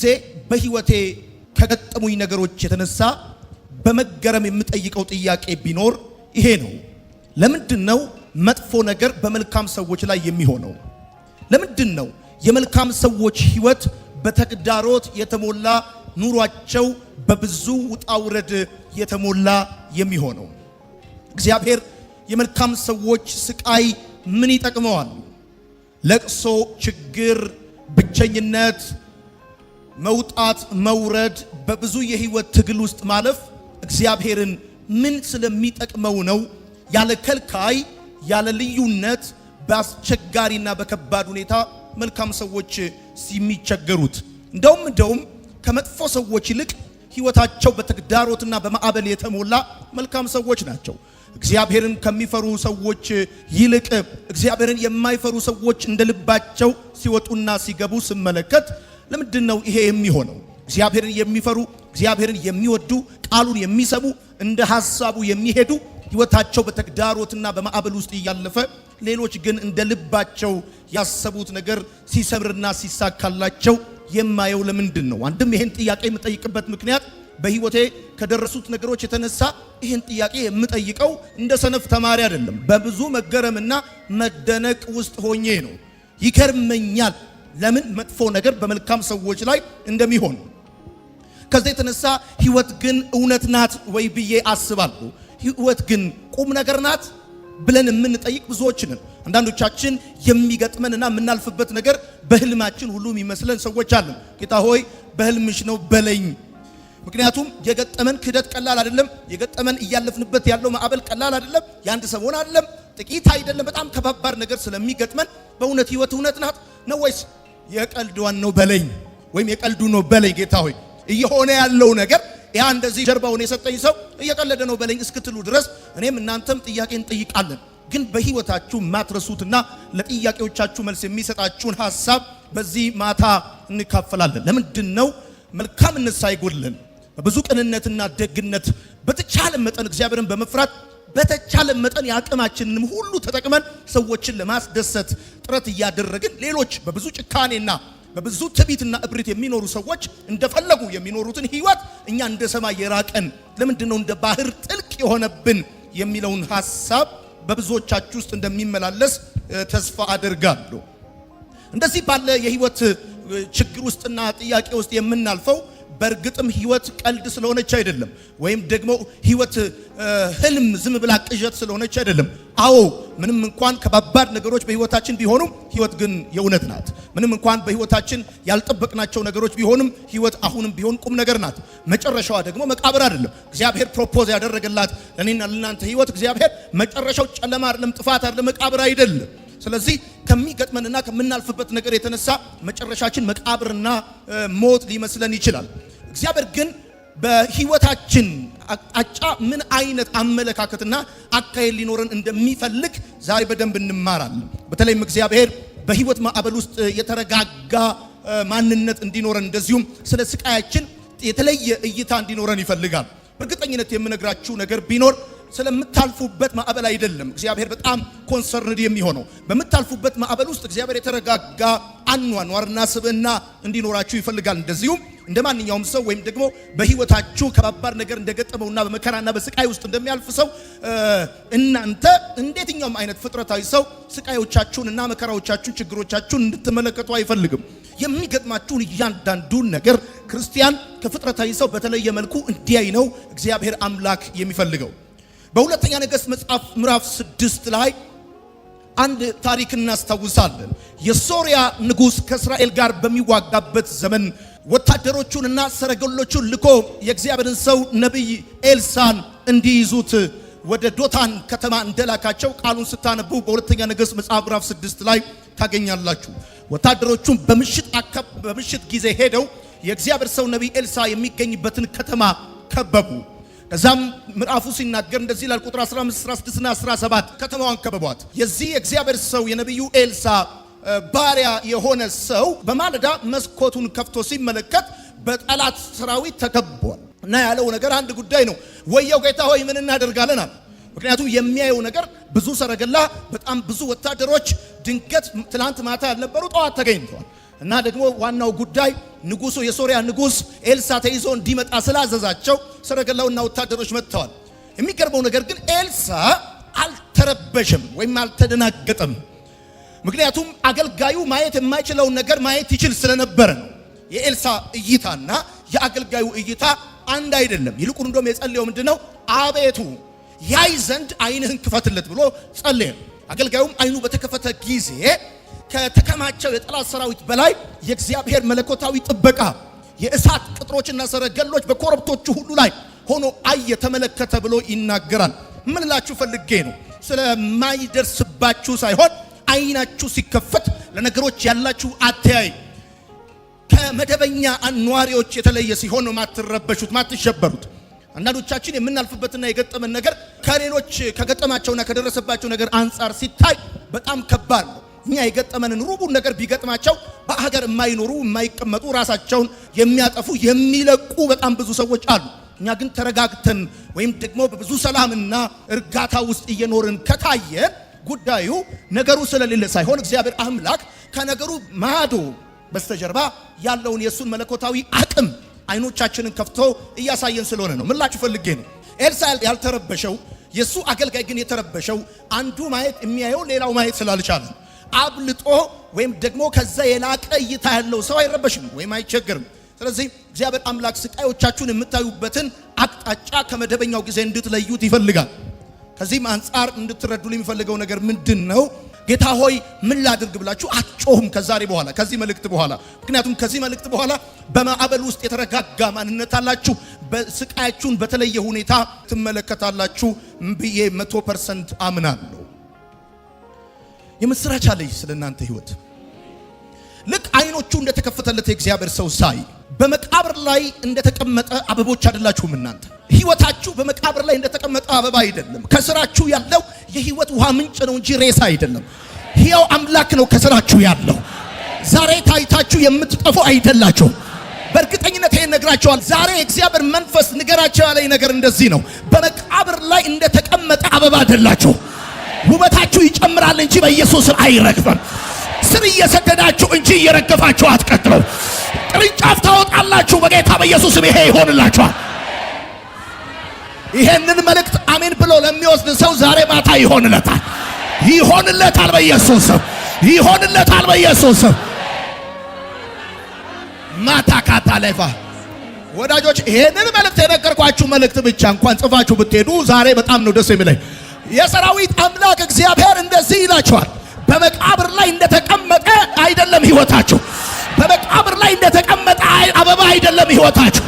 ጊዜ በህይወቴ ከገጠሙኝ ነገሮች የተነሳ በመገረም የምጠይቀው ጥያቄ ቢኖር ይሄ ነው። ለምንድነው መጥፎ ነገር በመልካም ሰዎች ላይ የሚሆነው? ለምንድነው የመልካም ሰዎች ህይወት በተግዳሮት የተሞላ ኑሯቸው በብዙ ውጣ ውረድ የተሞላ የሚሆነው? እግዚአብሔር የመልካም ሰዎች ስቃይ ምን ይጠቅመዋል? ለቅሶ፣ ችግር፣ ብቸኝነት፣ መውጣት መውረድ፣ በብዙ የህይወት ትግል ውስጥ ማለፍ እግዚአብሔርን ምን ስለሚጠቅመው ነው ያለ ከልካይ ያለ ልዩነት በአስቸጋሪና በከባድ ሁኔታ መልካም ሰዎች የሚቸገሩት? እንደውም ከመጥፎ ሰዎች ይልቅ ህይወታቸው በተግዳሮትና በማዕበል የተሞላ መልካም ሰዎች ናቸው። እግዚአብሔርን ከሚፈሩ ሰዎች ይልቅ እግዚአብሔርን የማይፈሩ ሰዎች እንደልባቸው ሲወጡና ሲገቡ ስመለከት ለምንድነው ይሄ የሚሆነው? እግዚአብሔርን የሚፈሩ እግዚአብሔርን የሚወዱ ቃሉን የሚሰሙ እንደ ሐሳቡ የሚሄዱ ህይወታቸው በተግዳሮትና በማዕበል ውስጥ እያለፈ ሌሎች ግን እንደ ልባቸው ያሰቡት ነገር ሲሰምርና ሲሳካላቸው የማየው ለምንድን ነው? አንድም ይሄን ጥያቄ የምጠይቅበት ምክንያት በህይወቴ ከደረሱት ነገሮች የተነሳ ይሄን ጥያቄ የምጠይቀው እንደ ሰነፍ ተማሪ አይደለም። በብዙ መገረምና መደነቅ ውስጥ ሆኜ ነው። ይገርመኛል ለምን መጥፎ ነገር በመልካም ሰዎች ላይ እንደሚሆን። ከዚህ የተነሳ ህይወት ግን እውነት ናት ወይ ብዬ አስባለሁ። ህይወት ግን ቁም ነገር ናት ብለን የምንጠይቅ ብዙዎች ነን። አንዳንዶቻችን የሚገጥመንና የምናልፍበት ነገር በህልማችን ሁሉ የሚመስለን ሰዎች አለን። ጌታ ሆይ በህልምሽ ነው በለኝ። ምክንያቱም የገጠመን ክህደት ቀላል አይደለም። የገጠመን እያለፍንበት ያለው ማዕበል ቀላል አይደለም። የአንድ ሰሞን አይደለም፣ ጥቂት አይደለም። በጣም ከባባድ ነገር ስለሚገጥመን በእውነት ህይወት እውነት ናት ነው ወይስ የቀልዷን ነው በለኝ ወይም የቀልዱ ነው በለኝ? ጌታ ሆይ እየሆነ ያለው ነገር ያ እንደዚህ ጀርባውን የሰጠኝ ሰው እየቀለደ ነው በለኝ እስክትሉ ድረስ እኔም እናንተም ጥያቄ እንጠይቃለን። ግን በህይወታችሁ ማትረሱትና ለጥያቄዎቻችሁ መልስ የሚሰጣችሁን ሐሳብ በዚህ ማታ እንካፈላለን። ለምንድነው መልካምነት ሳይጎድለን በብዙ ቅንነትና ደግነት በተቻለ መጠን እግዚአብሔርን በመፍራት በተቻለ መጠን ያቅማችንንም ሁሉ ተጠቅመን ሰዎችን ለማስደሰት ጥረት እያደረግን ሌሎች በብዙ ጭካኔና በብዙ ትዕቢትና እብሪት የሚኖሩ ሰዎች እንደፈለጉ የሚኖሩትን ህይወት እኛ እንደ ሰማይ የራቀን ለምንድነው እንደ ባህር ጥልቅ የሆነብን የሚለውን ሐሳብ በብዙዎቻችሁ ውስጥ እንደሚመላለስ ተስፋ አደርጋለሁ። እንደዚህ ባለ የህይወት ችግር ውስጥና ጥያቄ ውስጥ የምናልፈው በእርግጥም ህይወት ቀልድ ስለሆነች አይደለም፣ ወይም ደግሞ ህይወት ህልም ዝም ብላ ቅዠት ስለሆነች አይደለም። አዎ ምንም እንኳን ከባባድ ነገሮች በህይወታችን ቢሆኑም ህይወት ግን የእውነት ናት። ምንም እንኳን በህይወታችን ያልጠበቅናቸው ነገሮች ቢሆንም ህይወት አሁንም ቢሆን ቁም ነገር ናት። መጨረሻዋ ደግሞ መቃብር አይደለም። እግዚአብሔር ፕሮፖዝ ያደረገላት ለኔና ለናንተ ህይወት እግዚአብሔር መጨረሻው ጨለማ አይደለም፣ ጥፋት አይደለም፣ መቃብር አይደለም። ስለዚህ ከሚገጥመንና ከምናልፍበት ነገር የተነሳ መጨረሻችን መቃብርና ሞት ሊመስለን ይችላል። እግዚአብሔር ግን በህይወታችን አቅጣጫ ምን አይነት አመለካከትና አካሄድ ሊኖረን እንደሚፈልግ ዛሬ በደንብ እንማራለን። በተለይም እግዚአብሔር በህይወት ማዕበል ውስጥ የተረጋጋ ማንነት እንዲኖረን እንደዚሁም ስለ ስቃያችን የተለየ እይታ እንዲኖረን ይፈልጋል። በእርግጠኝነት የምነግራችሁ ነገር ቢኖር ስለምታልፉበት ማዕበል አይደለም እግዚአብሔር በጣም ኮንሰርንድ የሚሆነው። በምታልፉበት ማዕበል ውስጥ እግዚአብሔር የተረጋጋ አኗኗርና ስብዕና እንዲኖራችሁ ይፈልጋል። እንደዚሁም እንደ ማንኛውም ሰው ወይም ደግሞ በህይወታችሁ ከባባድ ነገር እንደገጠመውና በመከራና በስቃይ ውስጥ እንደሚያልፍ ሰው እናንተ እንደየትኛውም አይነት ፍጥረታዊ ሰው ስቃዮቻችሁንና መከራዎቻችሁን ችግሮቻችሁን እንድትመለከቱ አይፈልግም። የሚገጥማችሁን እያንዳንዱን ነገር ክርስቲያን ከፍጥረታዊ ሰው በተለየ መልኩ እንዲያይ ነው እግዚአብሔር አምላክ የሚፈልገው። በሁለተኛ ነገሥት መጽሐፍ ምዕራፍ 6 ላይ አንድ ታሪክ እናስታውሳለን። የሶሪያ ንጉሥ ከእስራኤል ጋር በሚዋጋበት ዘመን ወታደሮቹንና ሰረገሎቹን ልኮ የእግዚአብሔርን ሰው ነቢይ ኤልሳን እንዲይዙት ወደ ዶታን ከተማ እንደላካቸው ቃሉን ስታነቡ በሁለተኛ ነገሥት መጽሐፍ ምዕራፍ 6 ላይ ታገኛላችሁ። ወታደሮቹን በምሽት ጊዜ ሄደው የእግዚአብሔር ሰው ነቢይ ኤልሳ የሚገኝበትን ከተማ ከበቡ። ከዛም ምዕራፉ ሲናገር እንደዚህ ይላል። ቁጥር 15፣ 16 እና 17 ከተማዋን ከበቧት። የዚህ የእግዚአብሔር ሰው የነቢዩ ኤልሳ ባሪያ የሆነ ሰው በማለዳ መስኮቱን ከፍቶ ሲመለከት በጠላት ሰራዊት ተከቧል እና ያለው ነገር አንድ ጉዳይ ነው። ወየው ጌታ ሆይ ምን እናደርጋለን አለ። ምክንያቱም የሚያየው ነገር ብዙ ሰረገላ፣ በጣም ብዙ ወታደሮች ድንገት ትላንት ማታ ያልነበሩ ጠዋት ተገኝተዋል እና ደግሞ ዋናው ጉዳይ ንጉሱ የሶሪያ ንጉስ ኤልሳ ተይዞ እንዲመጣ ስላዘዛቸው ሰረገላውና ወታደሮች መጥተዋል። የሚገርመው ነገር ግን ኤልሳ አልተረበሸም ወይም አልተደናገጠም። ምክንያቱም አገልጋዩ ማየት የማይችለውን ነገር ማየት ይችል ስለነበረ ነው። የኤልሳ እይታና የአገልጋዩ እይታ አንድ አይደለም። ይልቁን እንደውም የጸለየው ምንድነው? አቤቱ ያይ ዘንድ ዓይንህን ክፈትለት ብሎ ጸለየ። አገልጋዩም ዓይኑ በተከፈተ ጊዜ ከተከማቸው የጠላት ሰራዊት በላይ የእግዚአብሔር መለኮታዊ ጥበቃ የእሳት ቅጥሮችና ሰረገሎች በኮረብቶቹ ሁሉ ላይ ሆኖ አየ፣ ተመለከተ ብሎ ይናገራል። ምን ላችሁ ፈልጌ ነው? ስለማይደርስባችሁ ሳይሆን ዓይናችሁ ሲከፈት ለነገሮች ያላችሁ አተያይ ከመደበኛ አኗሪዎች የተለየ ሲሆን ነው ማትረበሹት፣ ማትሸበሩት። አንዳንዶቻችን የምናልፍበትና የገጠመን ነገር ከሌሎች ከገጠማቸውና ከደረሰባቸው ነገር አንጻር ሲታይ በጣም ከባድ ነው። እኛ የገጠመንን ሩቡን ነገር ቢገጥማቸው በሀገር የማይኖሩ የማይቀመጡ ራሳቸውን የሚያጠፉ የሚለቁ በጣም ብዙ ሰዎች አሉ። እኛ ግን ተረጋግተን ወይም ደግሞ በብዙ ሰላምና እርጋታ ውስጥ እየኖርን ከታየ ጉዳዩ ነገሩ ስለሌለ ሳይሆን እግዚአብሔር አምላክ ከነገሩ ማዶ በስተጀርባ ያለውን የሱን መለኮታዊ አቅም አይኖቻችንን ከፍቶ እያሳየን ስለሆነ ነው። ምላችሁ ፈልጌ ነው። ኤልሳ ያልተረበሸው የሱ አገልጋይ ግን የተረበሸው አንዱ ማየት የሚያየው ሌላው ማየት ስላልቻለ አብልጦ ወይም ደግሞ ከዛ የላቀ እይታ ያለው ሰው አይረበሽም ወይም አይቸገርም። ስለዚህ እግዚአብሔር አምላክ ስቃዮቻችሁን የምታዩበትን አቅጣጫ ከመደበኛው ጊዜ እንድትለዩት ይፈልጋል። ከዚህም አንጻር እንድትረዱልኝ የሚፈልገው ነገር ምንድነው? ጌታ ሆይ ምን ላድርግ ብላችሁ አትጮሁም ከዛሬ በኋላ ከዚህ መልእክት በኋላ። ምክንያቱም ከዚህ መልእክት በኋላ በማዕበል ውስጥ የተረጋጋ ማንነት አላችሁ። በስቃያችሁን በተለየ ሁኔታ ትመለከታላችሁ ብዬ 100% አምናለሁ። የምስራች አለኝ ስለናንተ ህይወት። ልክ አይኖቹ እንደተከፈተለት የእግዚአብሔር ሰው ሳይ በመቃብር ላይ እንደተቀመጠ አበቦች አይደላችሁም እናንተ። ህይወታችሁ በመቃብር ላይ እንደተቀመጠ አበባ አይደለም። ከስራችሁ ያለው የህይወት ውሃ ምንጭ ነው እንጂ ሬሳ አይደለም። ሕያው አምላክ ነው ከስራችሁ ያለው። ዛሬ ታይታችሁ የምትጠፉ አይደላችሁ። በእርግጠኝነት ይሄን ነግራቸዋል። ዛሬ የእግዚአብሔር መንፈስ ንገራቸው ያለኝ ነገር እንደዚህ ነው። በመቃብር ላይ እንደተቀመጠ አበባ አይደላችሁ። ውበታችሁ ይጨምራል እንጂ በኢየሱስ አይረግፍም። ስር እየሰደዳችሁ እንጂ እየረገፋችሁ አትቀጥሉ። ቅርንጫፍ ታወጣላችሁ በጌታ በኢየሱስ ይሄ ይሆንላችኋል። ይሄንን መልእክት አሜን ብሎ ለሚወስድ ሰው ዛሬ ማታ ይሆንለታል። ይሆንለታል በኢየሱስ ይሆንለታል በኢየሱስ ማታ ካታለፋ ወዳጆች፣ ይሄንን መልእክት የነገርኳችሁ መልእክት ብቻ እንኳን ጽፋችሁ ብትሄዱ ዛሬ በጣም ነው ደስ የሚለኝ። የሰራዊት አምላክ እግዚአብሔር እንደዚህ ይላችኋል። በመቃብር ላይ እንደተቀመጠ አይደለም ህይወታችሁ። በመቃብር ላይ እንደተቀመጠ አበባ አይደለም ህይወታችሁ።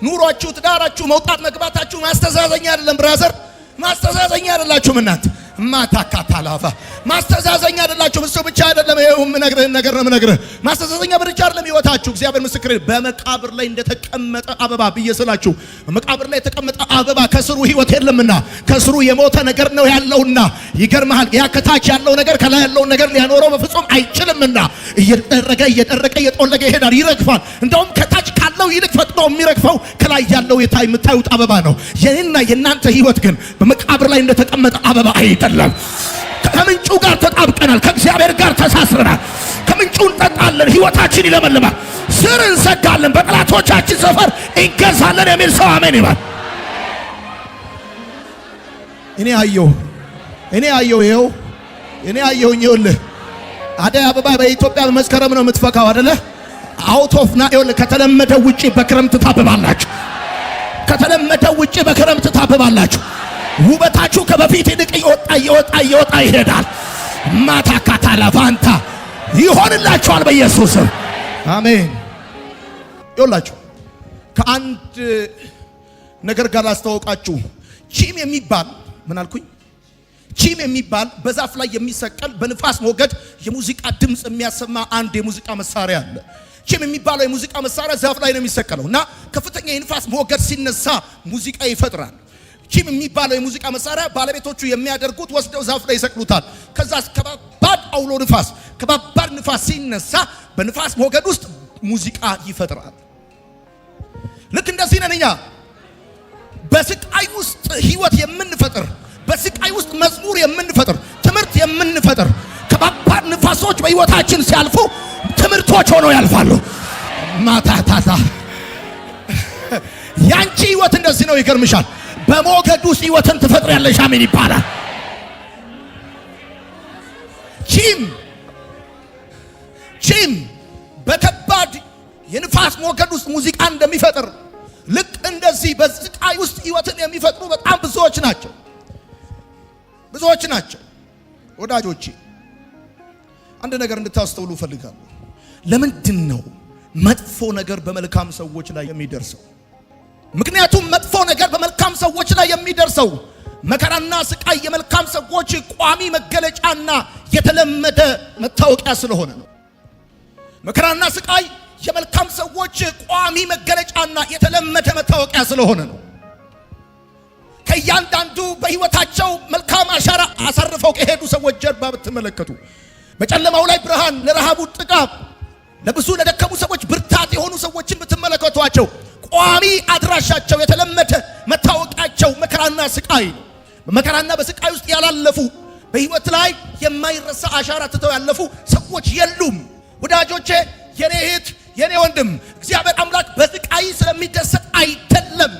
ኑሯችሁ፣ ትዳራችሁ፣ መውጣት መግባታችሁ ማስተዛዘኛ አይደለም። ብራዘር ማስተዛዘኛ አይደላችሁም እናንተ። ማታካታላፋ ማስተዛዘኛ አይደላችሁም። እሱ ብቻ አይደለም። ይሄው ምነግርህን ነገር ነው ምነግርህ። ማስተዛዘኛ ብቻ አይደለም ህይወታችሁ። እግዚአብሔር ምስክሬ፣ በመቃብር ላይ እንደተቀመጠ አበባ ብየስላችሁ። በመቃብር ላይ የተቀመጠ አበባ ከስሩ ህይወት የለምና ከስሩ የሞተ ነገር ነው ያለውና፣ ይገርምሃል፣ ያ ከታች ያለው ነገር ከላይ ያለውን ነገር ሊያኖረው በፍጹም አይችልምና እየደረቀ እየጠወለገ ይሄዳል፣ ይረግፋል። እንደውም ከታች ካለው ይልቅ ፈጥኖ የሚረግፈው ከላይ ያለው የምታዩት አበባ ነው። የኔና የናንተ ህይወት ግን በመቃብር ላይ እንደተቀመጠ አበባ አይደለም። ከምንጩ ጋር ተጣብቀናል። ከእግዚአብሔር ጋር ተሳስረናል። ከምንጩ እንጠጣለን፣ ህይወታችን ይለመልማል። ስር እንሰጋለን፣ በጠላቶቻችን ሰፈር እንገዛለን የሚል ሰው አሜን ይባል። እኔ አየሁ ይኸው እኔ አየሁኝ። ይኸውልህ አደይ አበባ በኢትዮጵያ በመስከረም ነው የምትፈካው አይደለ? አውት ኦፍ ናዮል ከተለመደው ውጪ በክረምት ታብባላችሁ። ከተለመደው ውጪ በክረምት ታብባላችሁ። ውበታችሁ ከበፊት ይልቅ እየወጣ ይሄዳል። ማታ ካታላፋንታ ይሆንላችኋል በኢየሱስ አሜን። ይኸውላችሁ ከአንድ ነገር ጋር አስተዋውቃችሁ። ቺም የሚባል ምን አልኩኝ? ቺም የሚባል በዛፍ ላይ የሚሰቀል በንፋስ ሞገድ የሙዚቃ ድምጽ የሚያሰማ አንድ የሙዚቃ መሳሪያ አለ። ቺም የሚባለው የሙዚቃ መሳሪያ ዛፍ ላይ ነው የሚሰቀለው እና ከፍተኛ የንፋስ ሞገድ ሲነሳ ሙዚቃ ይፈጥራል። ቺም የሚባለው የሙዚቃ መሳሪያ ባለቤቶቹ የሚያደርጉት ወስደው ዛፍ ላይ ይሰቅሉታል። ከዛ ከባድ አውሎ ንፋስ፣ ከባድ ንፋስ ሲነሳ በንፋስ ሞገድ ውስጥ ሙዚቃ ይፈጥራል። ልክ እንደዚህ ነን እኛ። በስቃይ ውስጥ ህይወት የምንፈጥር፣ በስቃይ ውስጥ መዝሙር የምንፈጥር፣ ትምህርት የምንፈጥር ከባባድ ንፋሶች በህይወታችን ሲያልፉ ትምህርቶች ሆነው ያልፋሉ። ማታታታ ያንቺ ህይወት እንደዚህ ነው። ይገርምሻል። በሞገድ ውስጥ ህይወትን ትፈጥሪያለሽ። አሜን ይባላል። ቺም በከባድ የንፋስ ሞገድ ውስጥ ሙዚቃ እንደሚፈጥር ልክ እንደዚህ በስቃይ ውስጥ ህይወትን የሚፈጥሩ በጣም ብዙዎች ናቸው። ወዳጆቼ አንድ ነገር እንድታስተውሉ እፈልጋለሁ። ለምንድን ነው መጥፎ ነገር በመልካም ሰዎች ላይ የሚደርሰው? ምክንያቱም መጥፎ ነገር በመልካም ሰዎች ላይ የሚደርሰው መከራና ስቃይ የመልካም ሰዎች ቋሚ መገለጫና የተለመደ መታወቂያ ስለሆነ ነው። መከራና ስቃይ የመልካም ሰዎች ቋሚ መገለጫና የተለመደ መታወቂያ ስለሆነ ነው። ከእያንዳንዱ በህይወታቸው መልካም አሻራ አሳርፈው ከሄዱ ሰዎች ጀርባ ብትመለከቱ በጨለማው ላይ ብርሃን፣ ለረሃቡ ጥጋብ፣ ለብዙ ለደከሙ ሰዎች ብርታት የሆኑ ሰዎችን ብትመለከቷቸው ቋሚ አድራሻቸው የተለመደ መታወቂያቸው መከራና ስቃይ ነው። በመከራና በስቃይ ውስጥ ያላለፉ በህይወት ላይ የማይረሳ አሻራ ትተው ያለፉ ሰዎች የሉም። ወዳጆቼ፣ የኔ እህት፣ የኔ ወንድም፣ እግዚአብሔር አምላክ በስቃይ ስለሚደሰት አይደለም።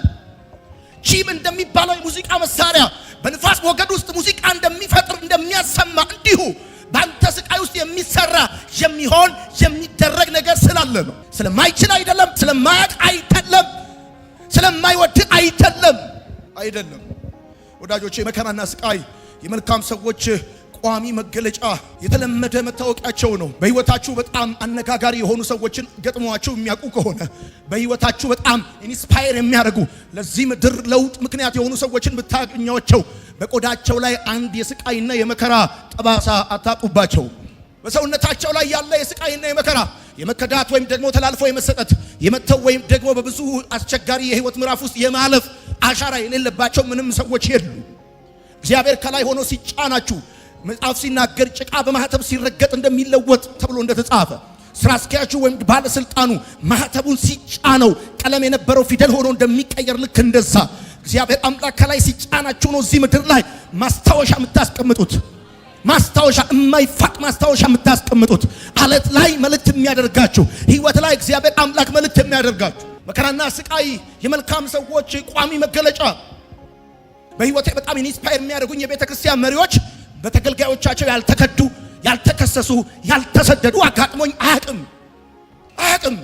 ቺም እንደሚባለው የሙዚቃ መሳሪያ በንፋስ ሞገድ ውስጥ ሙዚቃ እንደሚፈጥር እንደሚያሰማ እንዲሁ በአንተ ስቃይ ውስጥ የሚሰራ የሚሆን የሚደረግ ነገር ስላለ ነው። ስለማይችል አይደለም፣ ስለማያውቅ አይደለም፣ ስለማይወድ አይደለም። ወዳጆቼ፣ መከራና ስቃይ የመልካም ሰዎች ቋሚ መገለጫ የተለመደ መታወቂያቸው ነው። በህይወታችሁ በጣም አነጋጋሪ የሆኑ ሰዎችን ገጥሟችሁ የሚያውቁ ከሆነ በህይወታችሁ በጣም ኢንስፓየር የሚያደርጉ ለዚህ ምድር ለውጥ ምክንያት የሆኑ ሰዎችን ብታገኟቸው በቆዳቸው ላይ አንድ የስቃይና የመከራ ጠባሳ አታጡባቸው። በሰውነታቸው ላይ ያለ የስቃይና የመከራ የመከዳት ወይም ደግሞ ተላልፎ የመሰጠት የመተው ወይም ደግሞ በብዙ አስቸጋሪ የህይወት ምዕራፍ ውስጥ የማለፍ አሻራ የሌለባቸው ምንም ሰዎች የሉ። እግዚአብሔር ከላይ ሆኖ ሲጫናችሁ መጽሐፍ ሲናገር ጭቃ በማህተብ ሲረገጥ እንደሚለወጥ ተብሎ እንደተጻፈ ስራ አስኪያጁ ወይም ባለስልጣኑ ማህተቡን ሲጫነው ቀለም የነበረው ፊደል ሆኖ እንደሚቀየር ልክ እንደዛ እግዚአብሔር አምላክ ከላይ ሲጫናችሁ ነው እዚህ ምድር ላይ ማስታወሻ የምታስቀምጡት። ማስታወሻ የማይፋቅ ማስታወሻ የምታስቀምጡት አለት ላይ መልእክት የሚያደርጋችሁ ህይወት ላይ እግዚአብሔር አምላክ መልእክት የሚያደርጋችሁ። መከራና ስቃይ የመልካም ሰዎች ቋሚ መገለጫ። በህይወቴ በጣም ኢንስፓየር የሚያደርጉኝ የቤተ ክርስቲያን መሪዎች በተገልጋዮቻቸው ያልተከዱ፣ ያልተከሰሱ፣ ያልተሰደዱ አጋጥሞኝ አያውቅም።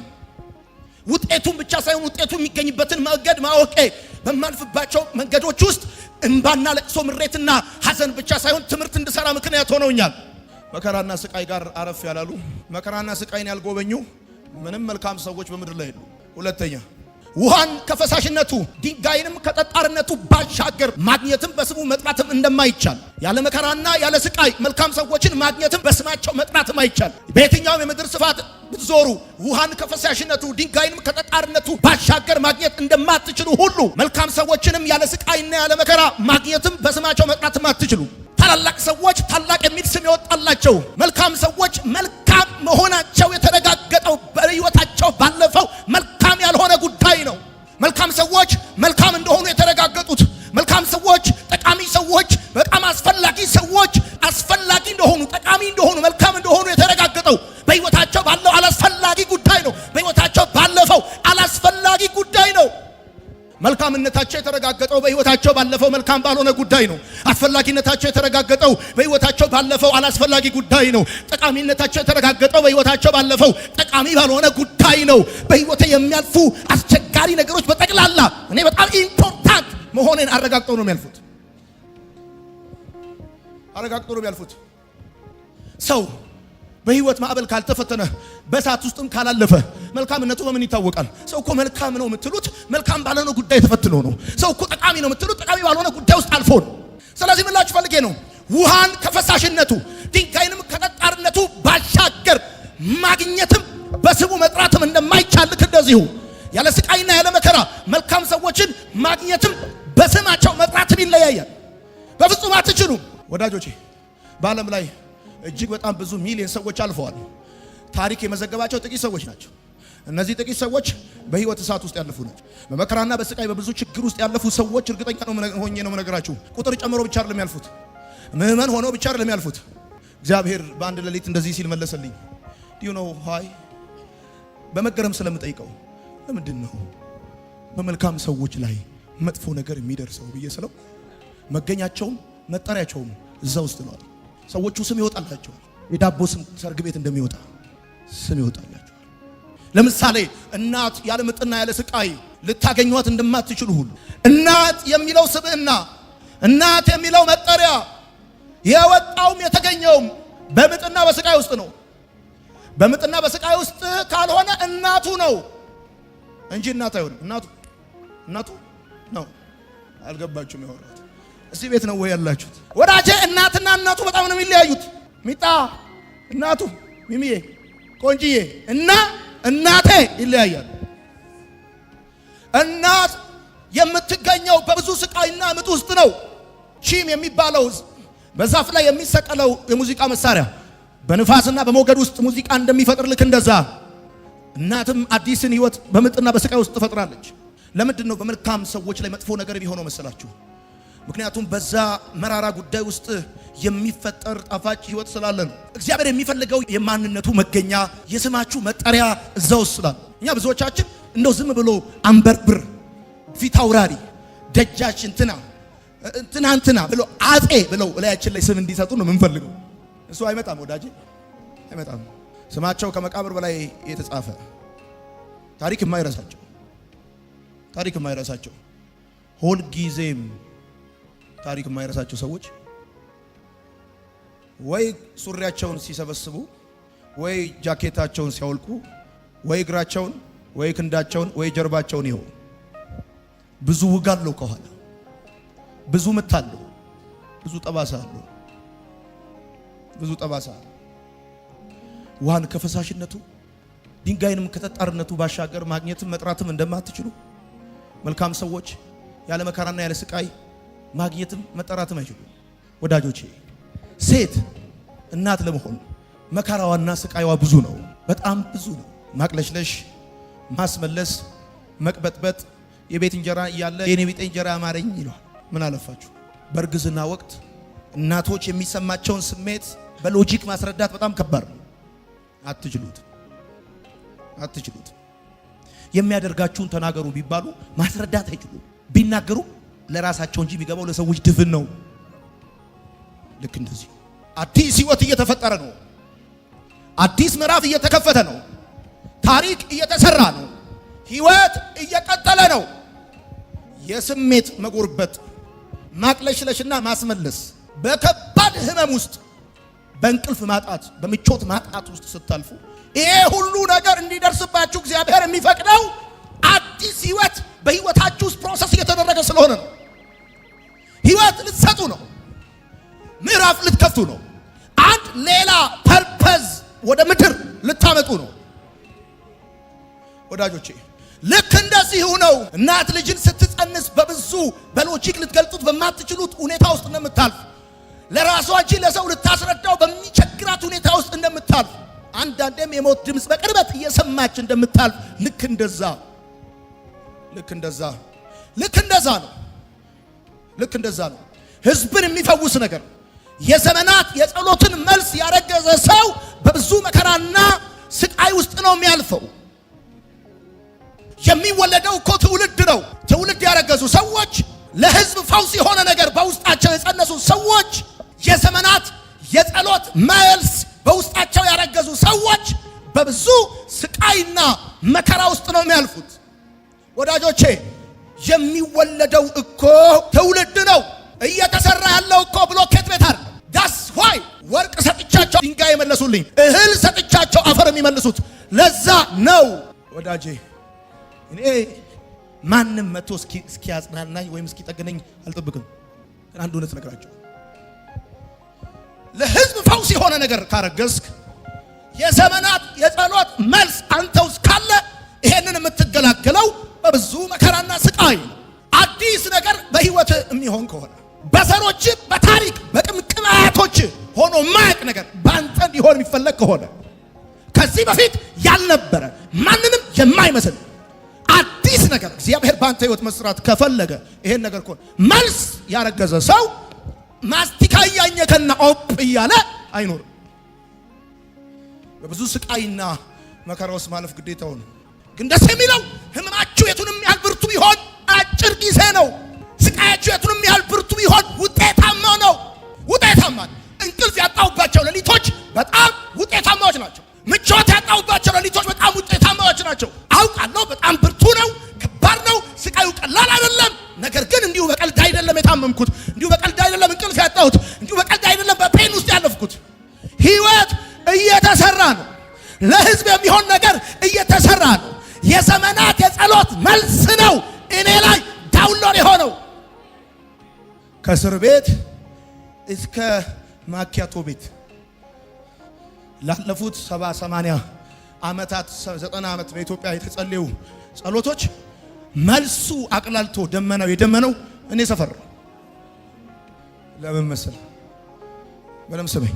ውጤቱን ብቻ ሳይሆን ውጤቱ የሚገኝበትን መንገድ ማወቄ በማልፍባቸው መንገዶች ውስጥ እንባና ለቅሶ፣ ምሬትና ሐዘን ብቻ ሳይሆን ትምህርት እንድሰራ ምክንያት ሆነውኛል። መከራና ስቃይ ጋር አረፍ ያላሉ፣ መከራና ስቃይን ያልጎበኙ ምንም መልካም ሰዎች በምድር ላይ የሉ። ሁለተኛ፣ ውሃን ከፈሳሽነቱ ድንጋይንም ከጠጣርነቱ ባሻገር ማግኘትም በስሙ መጥራትም እንደማይቻል ያለ መከራና ያለ ስቃይ መልካም ሰዎችን ማግኘትም በስማቸው መጥራትም አይቻል። በየትኛውም የምድር ስፋት ብትዞሩ ውሃን ከፈሳሽነቱ ድንጋይንም ከጠጣርነቱ ባሻገር ማግኘት እንደማትችሉ ሁሉ መልካም ሰዎችንም ያለ ስቃይና ያለ መከራ ማግኘትም በስማቸው መጥራትም አትችሉ። ታላላቅ ሰዎች ታላቅ የሚል ስም የወጣላቸው መልካም ሰዎች መልካም መሆናቸው የተረጋገጠው በሕይወታቸው ባለፈው መልካም ያልሆነ ጉዳይ ነው። መልካም ሰዎች መልካም እንደሆኑ የተረጋገጡት፣ መልካም ሰዎች ጠቃሚ ሰዎች በጣም አስፈላጊ ሰዎች አስፈላጊ እንደሆኑ ጠቃሚ እንደሆኑ መልካም እንደሆኑ የተረጋገጠው በሕይወታቸው ባለው አላስፈላጊ ጉዳይ ነው። በሕይወታቸው ባለፈው አላስፈላጊ ጉዳይ ነው። መልካምነታቸው የተረጋገጠው በሕይወታቸው ባለፈው መልካም ባልሆነ ጉዳይ ነው። አስፈላጊነታቸው የተረጋገጠው በሕይወታቸው ባለፈው አላስፈላጊ ጉዳይ ነው። ጠቃሚነታቸው የተረጋገጠው በሕይወታቸው ባለፈው ጠቃሚ ባልሆነ ጉዳይ ነው። በሕይወቴ የሚያልፉ አስቸጋሪ ነገሮች በጠቅላላ እኔ በጣም ኢምፖርታንት መሆኔን አረጋግጠው ነው የሚያልፉት። ሰው በህይወት ማዕበል ካልተፈተነ በእሳት ውስጥም ካላለፈ መልካምነቱ በምን ይታወቃል? ሰው እኮ መልካም ነው የምትሉት መልካም ባልሆነ ጉዳይ ተፈትኖ ነው። ሰው እኮ ጠቃሚ ነው የምትሉት ጠቃሚ ባልሆነ ጉዳይ ውስጥ አልፎ ነው። ስለዚህ ምን ላችሁ ፈልጌ ነው፣ ውሃን ከፈሳሽነቱ ድንጋይንም ከጠጣርነቱ ባሻገር ማግኘትም በስሙ መጥራትም እንደማይቻል ልክ እንደዚሁ ያለ ስቃይና ያለ መከራ መልካም ሰዎችን ማግኘትም በስማቸው መጥራትም ይለያያል። በፍጹም አትችሉም። ወዳጆቼ፣ በዓለም ላይ እጅግ በጣም ብዙ ሚሊዮን ሰዎች አልፈዋል። ታሪክ የመዘገባቸው ጥቂት ሰዎች ናቸው። እነዚህ ጥቂት ሰዎች በህይወት እሳት ውስጥ ያለፉ ናቸው። በመከራና በስቃይ በብዙ ችግር ውስጥ ያለፉ ሰዎች እርግጠኛ ነው ሆኜ ነው የምነግራችሁ። ቁጥር ጨምሮ ብቻ አይደለም ያልፉት። ምዕመን ሆኖ ብቻ አይደለም ያልፉት። እግዚአብሔር በአንድ ሌሊት እንደዚህ ሲል መለሰልኝ። ዩ ኖ ሃይ በመገረም ስለምጠይቀው ለምንድን ነው በመልካም ሰዎች ላይ መጥፎ ነገር የሚደርሰው ብዬ ስለው መገኛቸውም መጠሪያቸውም እዛ ውስጥ ነው። ሰዎቹ ስም ይወጣላቸዋል። የዳቦ ስም ሰርግ ቤት እንደሚወጣ ስም ይወጣላቸዋል። ለምሳሌ እናት ያለ ምጥና ያለ ስቃይ ልታገኟት እንደማትችሉ ሁሉ እናት የሚለው ስብዕና እናት የሚለው መጠሪያ የወጣውም የተገኘውም በምጥና በስቃይ ውስጥ ነው። በምጥና በስቃይ ውስጥ ካልሆነ እናቱ ነው እንጂ እናት አይሆንም። እናቱ ነው። አልገባችሁም? ያወራሁት እዚህ ቤት ነው ወይ ያላችሁት? ወዳጄ እናትና እናቱ በጣም ነው የሚለያዩት። ሚጣ እናቱ፣ ሚሚዬ ቆንጂዬ እና እናቴ ይለያያሉ። እናት የምትገኘው በብዙ ስቃይና ምጥ ውስጥ ነው። ሺም የሚባለው በዛፍ ላይ የሚሰቀለው የሙዚቃ መሳሪያ በንፋስና በሞገድ ውስጥ ሙዚቃ እንደሚፈጥር ልክ እንደዛ እናትም አዲስን ህይወት በምጥና በስቃይ ውስጥ ትፈጥራለች። ለምንድን ነው በመልካም ሰዎች ላይ መጥፎ ነገር የሚሆነው መሰላችሁ? ምክንያቱም በዛ መራራ ጉዳይ ውስጥ የሚፈጠር ጣፋጭ ህይወት ስላለ ነው። እግዚአብሔር የሚፈልገው የማንነቱ መገኛ የስማችሁ መጠሪያ እዛው ስላለ እኛ ብዙዎቻችን እንደው ዝም ብሎ አንበርብር ፊት አውራሪ ደጃች እንትና ብሎ አጼ ብለው እላያችን ላይ ስም እንዲሰጡ ነው የምንፈልገው። እሱ አይመጣም ወዳጄ፣ አይመጣም። ስማቸው ከመቃብር በላይ የተጻፈ ታሪክ የማይረሳቸው ሁል ጊዜም ታሪክ የማይረሳቸው ሰዎች ወይ ሱሪያቸውን ሲሰበስቡ ወይ ጃኬታቸውን ሲያወልቁ ወይ እግራቸውን ወይ ክንዳቸውን ወይ ጀርባቸውን ይኸው ብዙ ውግ አለው ከኋላ ብዙ ምት አለው ብዙ ጠባሳ አለው ብዙ ጠባሳ። ውሃን ከፈሳሽነቱ ድንጋይንም ከጠጣርነቱ ባሻገር ማግኘትም መጥራትም እንደማትችሉ መልካም ሰዎች ያለ መከራና ያለ ስቃይ ማግኘትም መጠራትም አይችሉ። ወዳጆቼ ሴት እናት ለመሆን መከራዋና ስቃይዋ ብዙ ነው፣ በጣም ብዙ ነው። ማቅለሽለሽ፣ ማስመለስ፣ መቅበጥበጥ የቤት እንጀራ እያለ የኔ ቤት እንጀራ አማረኝ ይሏል። ምን አለፋችሁ በእርግዝና ወቅት እናቶች የሚሰማቸውን ስሜት በሎጂክ ማስረዳት በጣም ከባድ ነው። አትችሉት። የሚያደርጋችሁን ተናገሩ ቢባሉ ማስረዳት አይችሉም። ቢናገሩ ለራሳቸው እንጂ የሚገባው ለሰዎች ድፍን ነው። ልክ እንደዚህ አዲስ ህይወት እየተፈጠረ ነው። አዲስ ምዕራፍ እየተከፈተ ነው። ታሪክ እየተሰራ ነው። ህይወት እየቀጠለ ነው። የስሜት መጎርበጥ፣ ማቅለሽለሽና ማስመለስ በከባድ ህመም ውስጥ በእንቅልፍ ማጣት፣ በምቾት ማጣት ውስጥ ስታልፉ ይሄ ሁሉ ነገር እንዲደርስባችሁ እግዚአብሔር የሚፈቅደው አዲስ ህይወት በህይወታችሁ ውስጥ ፕሮሰስ እየተደረገ ስለሆነ ነው። ህይወት ልትሰጡ ነው። ምዕራፍ ልትከፍቱ ነው። አንድ ሌላ ፐርፐዝ ወደ ምድር ልታመጡ ነው። ወዳጆቼ ልክ እንደዚሁ ነው። እናት ልጅን ስትጸንስ በብዙ በሎጂክ ልትገልጡት በማትችሉት ሁኔታ ውስጥ እንደምታልፍ፣ ለራሷ እንጂ ለሰው ልታስረዳው በሚቸግራት ሁኔታ ውስጥ እንደምታልፍ፣ አንዳንዴም የሞት ድምፅ በቅርበት እየሰማች እንደምታልፍ ልክ እንደዛ ነው። ህዝብን የሚፈውስ ነገር የዘመናት የጸሎትን መልስ ያረገዘ ሰው በብዙ መከራና ስቃይ ውስጥ ነው የሚያልፈው። የሚወለደው እኮ ትውልድ ነው። ትውልድ ያረገዙ ሰዎች፣ ለህዝብ ፈውስ የሆነ ነገር በውስጣቸው የጸነሱ ሰዎች፣ የዘመናት የጸሎት መልስ በውስጣቸው ያረገዙ ሰዎች በብዙ ስቃይና መከራ ውስጥ ነው የሚያልፉት። ወዳጆቼ የሚወለደው እኮ ትውልድ ነው። እየተሰራ ያለው እኮ ብሎኬት ቤት አይደል። ዳስ ዋይ ወርቅ ሰጥቻቸው ድንጋይ የመለሱልኝ፣ እህል ሰጥቻቸው አፈር የሚመልሱት ለዛ ነው። ወዳጄ እኔ ማንም መጥቶ እስኪያጽናናኝ ወይም እስኪጠግነኝ አልጠብቅም። ግን አንድ እውነት ነግራቸው፣ ለህዝብ ፈውስ የሆነ ነገር ካረገዝክ የዘመናት የጸሎት መልስ አንተ ውስጥ ካለ ይሄንን የምትገላገለው በብዙ መከራና ስቃይ ነው። አዲስ ነገር በህይወት የሚሆን ከሆነ በዘሮች በታሪክ በቅምቅም አያቶች ሆኖ ማያቅ ነገር በአንተ እንዲሆን የሚፈለግ ከሆነ ከዚህ በፊት ያልነበረ ማንንም የማይመስል አዲስ ነገር እግዚአብሔር በአንተ ህይወት መስራት ከፈለገ ይሄን ነገር ከሆነ መልስ ያረገዘ ሰው ማስቲካ እያኘከና ኦፕ እያለ አይኖርም። በብዙ ስቃይና መከራ ውስጥ ማለፍ ግዴታው ነው። ግን ደስ የሚለው ህመማችሁ የቱንም ያህል ብርቱ ቢሆን አጭር ጊዜ ነው። ስቃያችሁ የቱንም ያህል ብርቱ ቢሆን ውጤታማ ነው። ውጤታማ እንቅልፍ ያጣሁባቸው ሌሊቶች በጣም ውጤታማዎች ናቸው። ምቾት ያጣሁባቸው ሌሊቶች በጣም ውጤታማዎች ናቸው። አውቃለሁ በጣም ብርቱ ነው፣ ከባድ ነው፣ ስቃዩ ቀላል አይደለም። ነገር ግን እንዲሁ በቀልድ አይደለም የታመምኩት፣ እንዲሁ በቀልድ አይደለም እንቅልፍ ያጣሁት፣ እንዲሁ በቀልድ አይደለም በፔን ውስጥ ያለፍኩት። ህይወት እየተሰራ ነው። ለህዝብ የሚሆን ነገር እየተሰራ ነው። የዘመናት የጸሎት መልስ ነው እኔ ላይ ዳውንሎድ የሆነው። ከእስር ቤት እስከ ማኪያቶ ቤት ላለፉት 70-80 ዓመታት 90 ዓመት በኢትዮጵያ የተጸለዩ ጸሎቶች መልሱ አቅላልቶ ደመናው የደመነው እኔ ሰፈር ነው። ለምን መሰለ? በለም ስበኝ።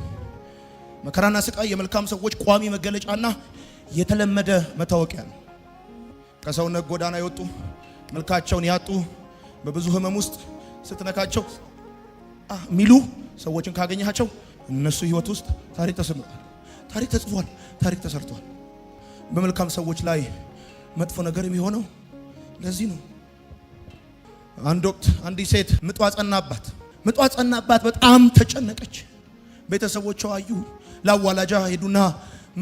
መከራና ስቃይ የመልካም ሰዎች ቋሚ መገለጫና የተለመደ መታወቂያ ነው። ከሰውነት ጎዳና የወጡ መልካቸውን ያጡ በብዙ ህመም ውስጥ ስትነካቸው ሚሉ ሰዎችን ካገኘሃቸው እነሱ ህይወት ውስጥ ታሪክ ተሰምቷል፣ ታሪክ ተጽፏል፣ ታሪክ ተሰርቷል። በመልካም ሰዎች ላይ መጥፎ ነገር የሚሆነው ለዚህ ነው። አንድ ወቅት አንዲት ሴት ምጧ ጸናባት፣ በጣም ተጨነቀች። ቤተሰቦቿ አዩ፣ ለአዋላጇ ሄዱና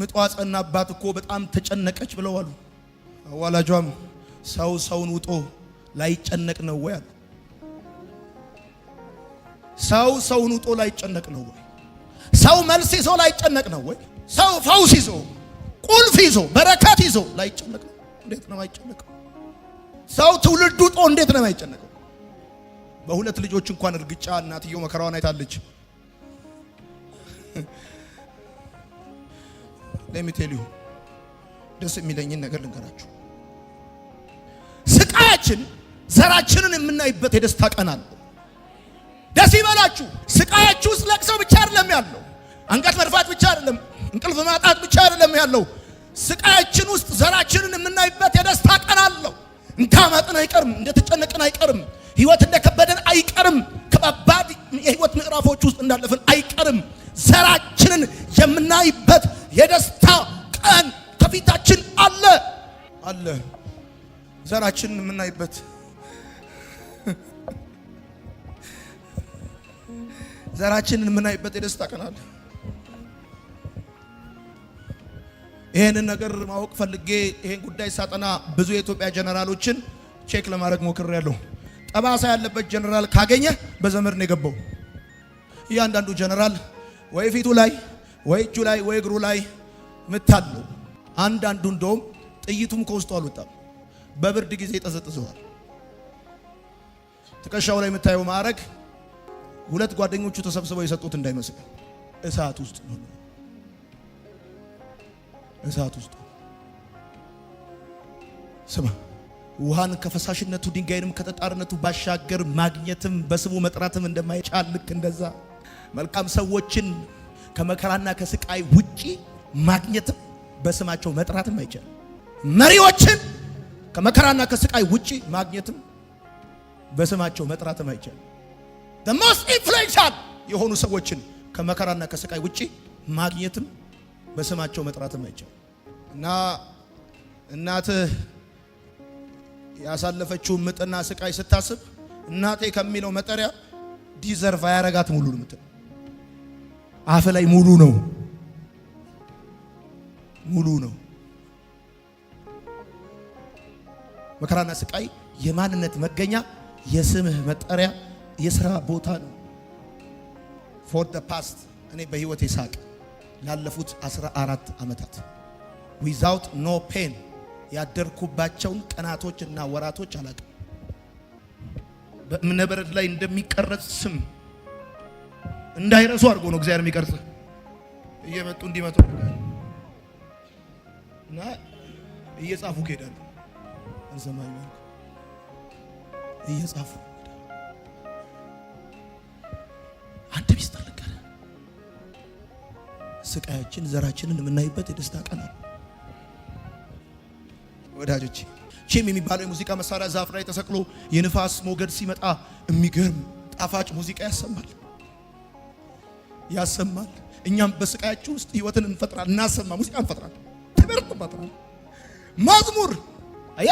ምጧ ጸናባት እኮ በጣም ተጨነቀች ብለው አሉ። አዋላጇም ሰውን ውጦ ላይጨነቅ ነው ወይ አሉ። ሰውን ውጦ ላይጨነቅ ነው ወይ? ሰው መልስ ይዞ ላይጨነቅ ነው ወይ? ሰው ፈውስ ይዞ ቁልፍ ይዞ በረከት ይዞ ላይጨነቅ ነው? እንዴት ነው አይጨነቀው? ሰው ትውልድ ውጦ እንዴት ነው አይጨነቀው? በሁለት ልጆች እንኳን እርግጫ እናትየው መከራዋን አይታለች። ለሚቴሊው ደስ የሚለኝን ነገር ልንገራችሁ። ስቃያችን ዘራችንን የምናይበት የደስታ ቀን አለ። ደስ ይበላችሁ። ስቃያችሁ ውስጥ ለቅሶ ብቻ አይደለም ያለው፣ አንገት መድፋት ብቻ አይደለም፣ እንቅልፍ ማጣት ብቻ አይደለም ያለው። ስቃያችን ውስጥ ዘራችንን የምናይበት የደስታ ቀን አለው። እንዳማጥን አይቀርም፣ እንደተጨነቅን አይቀርም፣ ህይወት እንደከበደን አይቀርም፣ ከባባድ የህይወት ምዕራፎች ውስጥ እንዳለፍን አይቀርም። ዘራችንን የምናይበት የደስታ ቀን ከፊታችን አለ። ዘራችንን የምናይበት የደስታ ቀን አለ። ይሄንን ነገር ማወቅ ፈልጌ ይሄን ጉዳይ ሳጠና ብዙ የኢትዮጵያ ጀነራሎችን ቼክ ለማድረግ ሞክሬያለሁ። ጠባሳ ያለበት ጀነራል ካገኘ በዘመድ ነው የገባው። እያንዳንዱ ጀነራል ወይ ፊቱ ላይ ወይ እጁ ላይ ወይ እግሩ ላይ ምታለው። አንዳንዱ እንደውም ጥይቱም ከውስጡ አልወጣም፣ በብርድ ጊዜ ይጠዘጥዘዋል። ትከሻው ላይ የምታየው ማዕረግ ሁለት ጓደኞቹ ተሰብስበው የሰጡት እንዳይመስል እሳት ውስጥ ነው። ስማ፣ ውሃን ከፈሳሽነቱ ድንጋይንም ከጠጣርነቱ ባሻገር ማግኘትም በስሙ መጥራትም እንደማይቻል ልክ እንደዛ መልካም ሰዎችን ከመከራና ከስቃይ ውጪ ማግኘትም በስማቸው መጥራትም አይቻልም። መሪዎችን ከመከራና ከስቃይ ውጪ ማግኘትም በስማቸው መጥራትም አይቻልም። the most influential የሆኑ ሰዎችን ከመከራና ከስቃይ ውጪ ማግኘትም በስማቸው መጥራትም አይቻልም። እና እናትህ ያሳለፈችው ምጥና ስቃይ ስታስብ እናቴ ከሚለው መጠሪያ ዲዘርቭ ያረጋት ሙሉ ነው የምትለው። አፍ ላይ ሙሉ ነው። መከራና ስቃይ የማንነት መገኛ፣ የስምህ መጠሪያ፣ የሥራ ቦታ ነው። for the past እኔ በህይወቴ ሳቅ ላለፉት 14 ዓመታት without no pain ያደርኩባቸውን ቀናቶች እና ወራቶች አላውቅም። በእምነ በረድ ላይ እንደሚቀረጽ ስም እንዳይረሱ አድርጎ ነው እግዚአብሔር የሚቀርጽ። እየመጡ እንዲመጡ እና እየጻፉ ይሄዳሉ። አንሰማኝ ማለት እየጻፉ አንድ ሚስጥር ልንገር። ስቃያችን ዘራችንን የምናይበት የደስታ ቀን ነው ወዳጆች። ቺም የሚባለው የሙዚቃ መሳሪያ ዛፍ ላይ ተሰቅሎ የንፋስ ሞገድ ሲመጣ የሚገርም ጣፋጭ ሙዚቃ ያሰማል። ያሰማል። እኛም በስቃያችሁ ውስጥ ህይወትን እንፈጥራለን፣ እናሰማ፣ ሙዚቃ እንፈጥራለን፣ ትምህርት እንፈጥራለን። መዝሙር አያ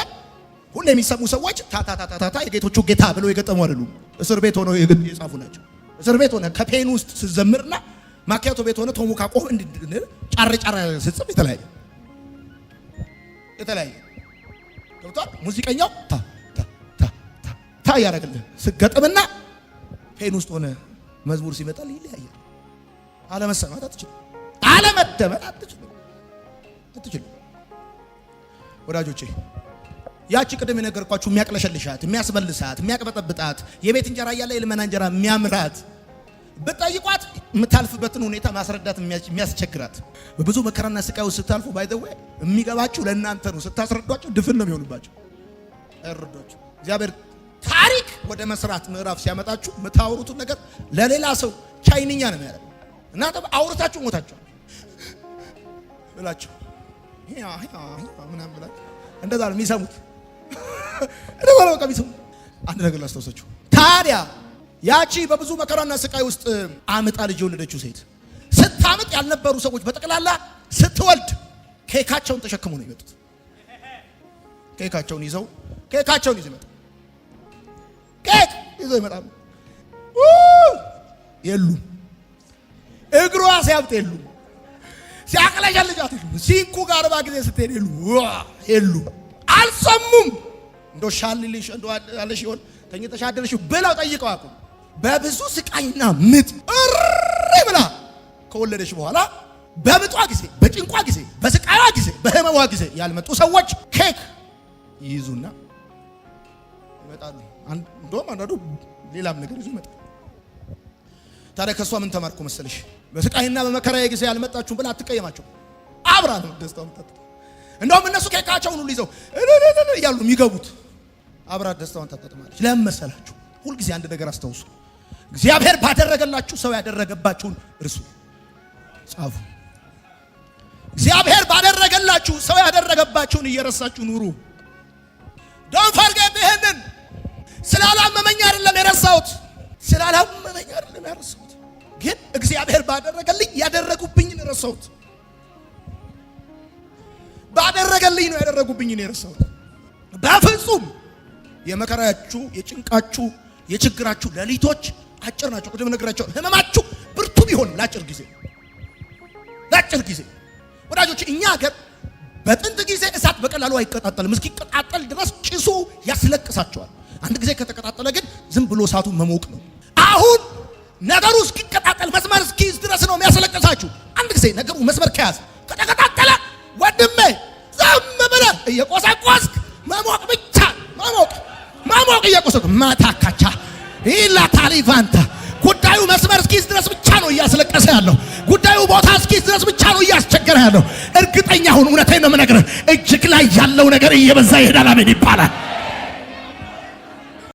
ሁሌ የሚሰሙ ሰዎች ታታታታታ የጌቶቹ ጌታ ብለው የገጠሙ አይደሉም። እስር ቤት ሆነው የጻፉ ናቸው። እስር ቤት ሆነ ከፔን ውስጥ ስትዘምርና ማኪያቶ ቤት ሆነ ቶሞካ ቆፍ ጫር ጫር ስትጽፍ የተለያየ ገብቷል። ሙዚቀኛው ታ ያረጋል ስገጥምና ፔን ውስጥ ሆነ መዝሙር ሲመጣል ይለያያል። አለመሰማት አትችልም፣ አለመደመጥ አትችልም። ወዳጆቼ ያቺ ቅድም የነገርኳችሁ የሚያቅለሸልሻት፣ የሚያስመልሳት፣ የሚያቅበጠብጣት የቤት እንጀራ እያለ የልመና እንጀራ የሚያምራት በጠይቋት የምታልፍበትን ሁኔታ ማስረዳት የሚያስቸግራት በብዙ መከራና ስቃይ ውስጥ ስታልፉ ባይ ዘ ወይ የሚገባችሁ ለእናንተ ነው። ስታስረዷቸው ድፍን ነው የሚሆንባቸው፣ አይረዷችሁ። እግዚአብሔር ታሪክ ወደ መስራት ምዕራፍ ሲያመጣችሁ የምታወሩትን ነገር ለሌላ ሰው ቻይንኛ ነው የሚያደርገው። እናንተ አውርታችሁ ሞታችሁ ብላችሁ ምናምን ብላችሁ እንደዛ ነው የሚሰሙት። እንደዛ ነው የሚሰሙት። አንድ ነገር ላስታውሳችሁ። ታዲያ ያቺ በብዙ መከራና ስቃይ ውስጥ አምጣ ልጅ የወለደችው ሴት ስታምጥ ያልነበሩ ሰዎች በጠቅላላ ስትወልድ ኬካቸውን ተሸክመው ነው የመጡት። ኬካቸውን ይዘው ይመጣሉ። ኬክ ይዘው ይመጣሉ። የሉም። እግሯ ሲያብጥ የሉም። ሲያቅለሸልጫት የሉም። ሲንኩ ጋር አርባ ጊዜ ስትሄድ የሉም። አልሰሙም። እንደው ሻልልሽ እንደው አለሽ ይሆን ተኝተሽ አደረሽ ብለው ጠይቀው አቁ በብዙ ስቃይና ምጥ እሪ ብላ ከወለደች በኋላ በምጧ ጊዜ፣ በጭንቋ ጊዜ፣ በስቃይዋ ጊዜ፣ በህመሟ ጊዜ ያልመጡ ሰዎች ኬክ ይይዙና ይመጣሉ። እንደውም አንዳንዱ ሌላም ነገር ይዙ ይመጣሉ። ታዲያ ከሷ ምን ተማርኩ መሰለሽ? በስቃይና በመከራዬ ጊዜ ያልመጣችሁም ብላ አትቀየማቸው። አብራ ነው ደስታው መጣጥ። እንደውም እነሱ ኬካቸውን ሁሉ ይዘው እያሉ የሚገቡት አብራ ደስታውን ታጣጥማለች። ለምን መሰላችሁ? ሁልጊዜ አንድ ነገር አስታውሱ። እግዚአብሔር ባደረገላችሁ ሰው ያደረገባችሁን እርሱ ጻፉ። እግዚአብሔር ባደረገላችሁ ሰው ያደረገባችሁን እየረሳችሁ ኑሩ። ዶንት ፎርጌት ይሄንን። ስላላመመኝ አይደለም የረሳሁት፣ ግን እግዚአብሔር ባደረገልኝ ያደረጉብኝን ረሳሁት። ባደረገልኝ ነው ያደረጉብኝን የረሳሁት። በፍጹም የመከራችሁ፣ የጭንቃችሁ፣ የችግራችሁ ሌሊቶች አጭር ናቸው። ቅድም ነግራችሁ ህመማችሁ ብርቱ ቢሆን ለአጭር ጊዜ ወዳጆች፣ እኛ ሀገር በጥንት ጊዜ እሳት በቀላሉ አይቀጣጠልም። እስኪቀጣጠል ድረስ ጭሱ ያስለቅሳቸዋል። አንድ ጊዜ ከተቀጣጠለ ግን ዝም ብሎ እሳቱ መሞቅ ነው። አሁን ነገሩ እስኪቀጣጠል መስመር እስኪይዝ ድረስ ነው የሚያስለቅሳችሁ። አንድ ጊዜ ነገሩ መስመር ከያዘ ከተቀጣጠለ ወንድሜ ዝም ብለህ እየቆሰቆስክ መሞቅ ብቻ መሞቅ እየቆሰቆስክ ማታካቻ ኢላ ታሊቫንታ ጉዳዩ መስመር እስኪይዝ ድረስ ብቻ ነው እያስለቀሰ ያለው። ጉዳዩ ቦታ እስኪይዝ ድረስ ብቻ ነው እያስቸገረ ያለው። እርግጠኛ ሁን፣ እውነቴን ነው የምነግርህ፣ እጅግ ላይ ያለው ነገር እየበዛ ይሄዳል። አሜን ይባላል።